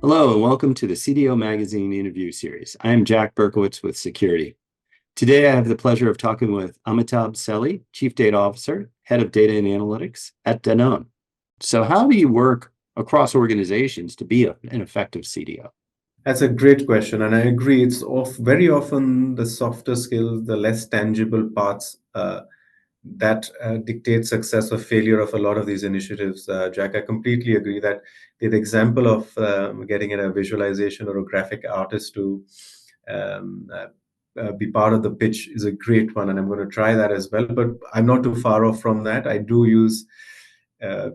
Hello and welcome to the CDO Magazine interview series. I am Jack Berkowitz with Securiti. Today I have the pleasure of talking with Amitabh Seli, Chief Data Officer, Head of Data and Analytics at Danone. So how do you work across organizations to be an effective CDO? That's a great question, and I agree. It's very often the softer skills, the less tangible parts that dictate success or failure of a lot of these initiatives. Jack, I completely agree that the example of getting a visualization or a graphic artist to um, be part of the pitch is a great one, and I'm going to try that as well. But I'm not too far off from that. I do use uh,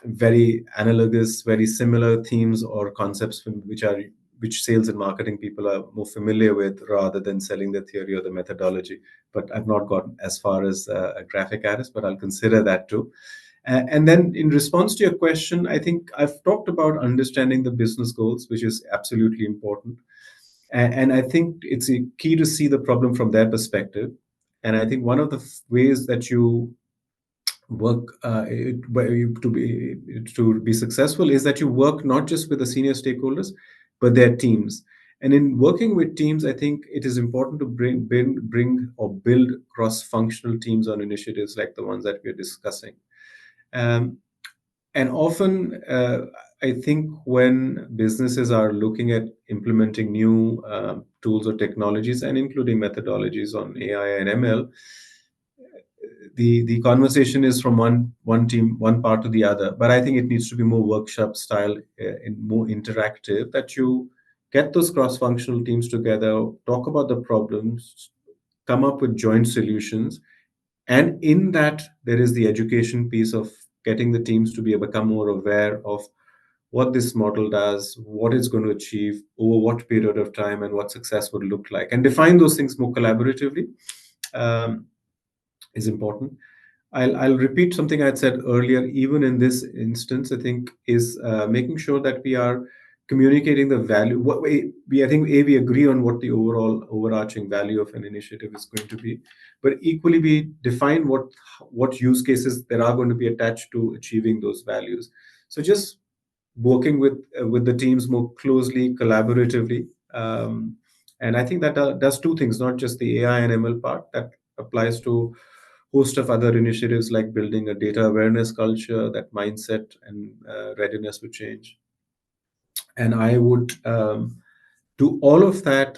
very analogous, very similar themes or concepts which sales and marketing people are more familiar with rather than selling the theory or the methodology. But I've not gotten as far as a graphic artist, but I'll consider that too. And then in response to your question, I think I've talked about understanding the business goals, which is absolutely important. And I think it's a key to see the problem from their perspective. And I think one of the ways that you work to be successful is that you work not just with the senior stakeholders but their teams. And in working with teams, I think it is important to bring or build cross-functional teams on initiatives like the ones that we're discussing. Um, and often, I think when businesses are looking at implementing new tools or technologies, and including methodologies on AI and ML, the conversation is from one team, one part to the other. But I think it needs to be more workshop style, and more interactive. That you get those cross-functional teams together, talk about the problems, come up with joint solutions, and in that there is the education piece of getting the teams to become more aware of what this model does, what it's going to achieve over what period of time, and what success would look like, and define those things more collaboratively. um, is important. I'll repeat something I had said earlier. Even in this instance, I think is making sure that we are communicating the value. What we I think we agree on what the overall overarching value of an initiative is going to be, but equally we define what use cases there are going to be attached to achieving those values. So just working with the teams more closely, collaboratively, and I think that does two things: not just the AI and ML part that applies to host of other initiatives like building a data awareness culture, that mindset and readiness to change. And I would do all of that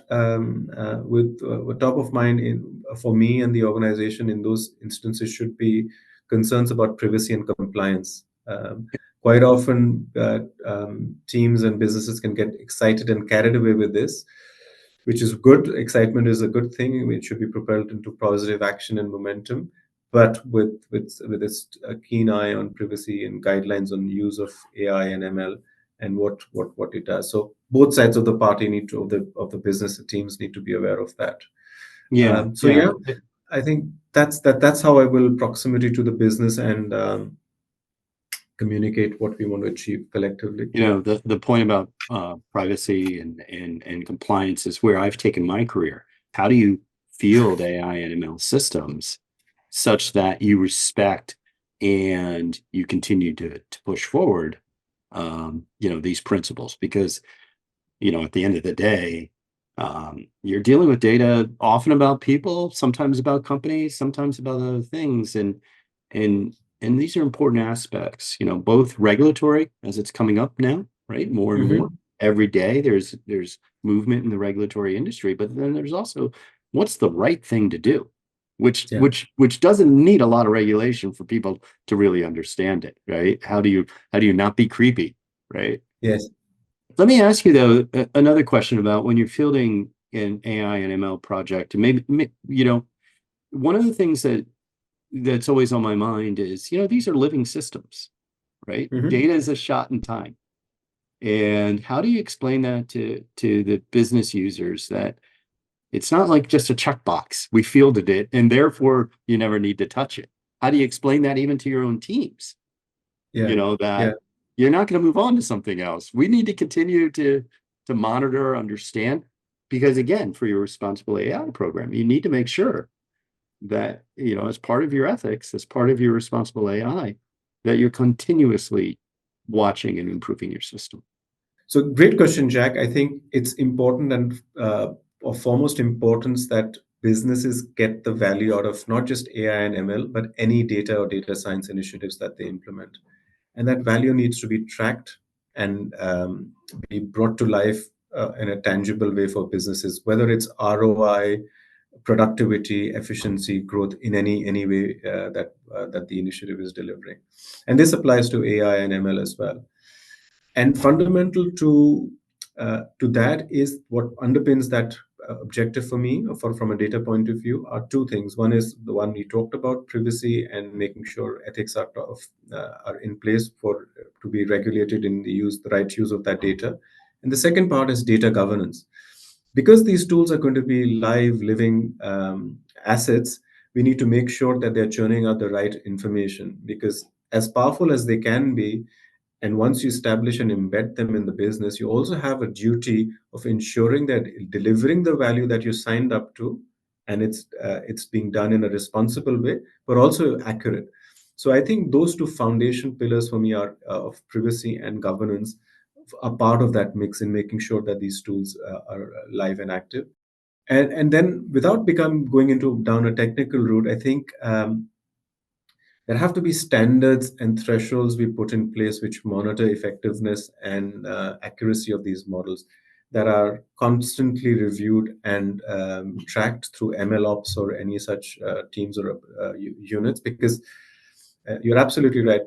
with top of mind for me and the organization in those instances should be concerns about privacy and compliance. Quite often, teams and businesses can get excited and carried away with this, which is good. Excitement is a good thing. It should be propelled into positive action and momentum, but with a keen eye on privacy and guidelines on use of AI and ML and what it does. So both sides of the party need to of the business teams need to be aware of that. Yeah, So yeah. yeah, I think that's how I will proximity to the business and communicate what we want to achieve collectively. The point about privacy and compliance is where I've taken my career. How do you field AI and ML systems such that you respect and you continue to push forward these principles? Because at the end of the day, you're dealing with data often about people, sometimes about companies, sometimes about other things, and these are important aspects, both regulatory, as it's coming up now, right? More and more Mhm. every day, there's movement in the regulatory industry, but then there's also what's the right thing to do, which Yeah. which doesn't need a lot of regulation for people to really understand it, right? How do you not be creepy, right? Yes. Let me ask you though another question about when you're fielding an AI and ML project, and maybe one of the things that's always on my mind is, these are living systems, right? Mhm. Data is a shot in time. And how do you explain that to the business users that it's not like just a checkbox? We fielded it, and therefore you never need to touch it. How do you explain that even to your own teams? Yeah. Yeah. That you're not going to move on to something else. We need to continue to monitor, understand, because again, for your responsible AI program, you need to make sure that, as part of your ethics, as part of your responsible AI, that you're continuously watching and improving your system. So great question, Jack. I think it's important and of foremost importance that businesses get the value out of not just AI and ML, but any data or data science initiatives that they implement. And that value needs to be tracked and be brought to life in a tangible way for businesses, whether it's ROI, productivity, efficiency, growth in any way that the initiative is delivering. And this applies to AI and ML as well. And fundamental to that is what underpins that objective for me, from a data point of view, are two things. One is the one we talked about, privacy, and making sure ethics are in place for to be regulated in the right use of that data. And the second part is data governance. Because these tools are going to be live, living assets, we need to make sure that they're churning out the right information. Because as powerful as they can be, and once you establish and embed them in the business, you also have a duty of ensuring that delivering the value that you signed up to, and it's being done in a responsible way, but also accurate. So I think those two foundation pillars for me are of privacy and governance are part of that mix in making sure that these tools are live and active. And then without going into down a technical route, I think there have to be standards and thresholds we put in place which monitor effectiveness and accuracy of these models, that are constantly reviewed and tracked through MLOps or any such teams or units. Because you're absolutely right.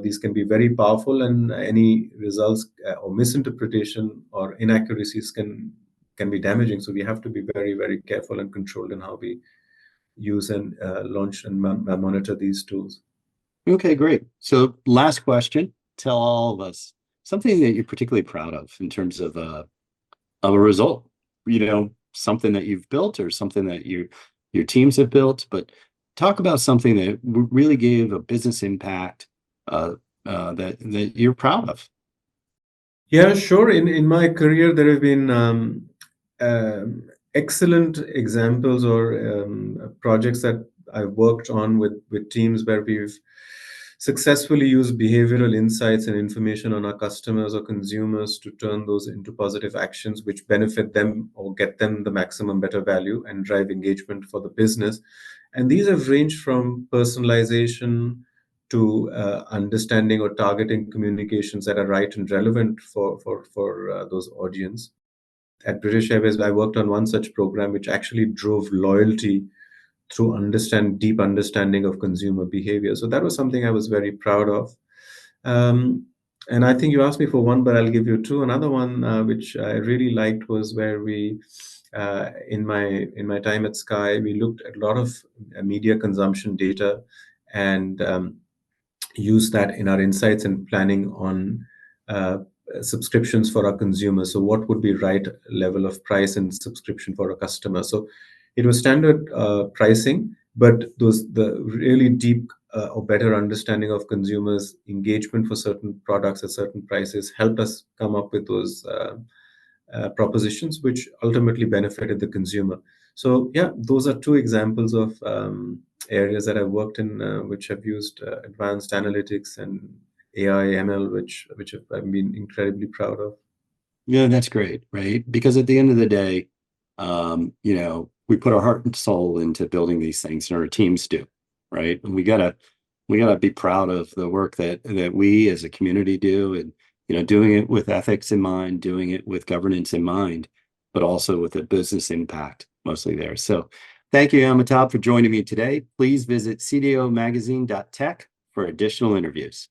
These can be very powerful, and any results or misinterpretation or inaccuracies can be damaging. So we have to be very, very careful and controlled in how we use and launch and monitor these tools. Okay, great. So last question, tell all of us something that you're particularly proud of in terms of a result, something that you've built or something that your teams have built, but talk about something that really gave a business impact that you're proud of. Yeah, sure. In my career, there have been excellent examples or projects that I've worked on with teams where we've successfully used behavioral insights and information on our customers or consumers to turn those into positive actions which benefit them or get them the maximum better value and drive engagement for the business. And these have ranged from personalization to understanding or targeting communications that are right and relevant for those audience. At British Airways, I worked on one such program which actually drove loyalty through deep understanding of consumer behavior. So that was something I was very proud of. And I think you asked me for one, but I'll give you two. Another one which I really liked was where we, in my time at Sky, we looked at a lot of media consumption data and use that in our insights and planning on subscriptions for our consumers. So what would be right level of price and subscription for a customer? So it was standard pricing, but the really deep or better understanding of consumers' engagement for certain products at certain prices helped us come up with those propositions, which ultimately benefited the consumer. So yeah, those are two examples of areas that I've worked in, which have used advanced analytics and AI, ML, which I've been incredibly proud of. Yeah, that's great, right? Because at the end of the day, we put our heart and soul into building these things, and our teams do, right? And we gotta be proud of the work that we as a community do, and doing it with ethics in mind, doing it with governance in mind, but also with a business impact mostly there. So thank you, Amitabh, for joining me today. Please visit cdomagazine.tech for additional interviews.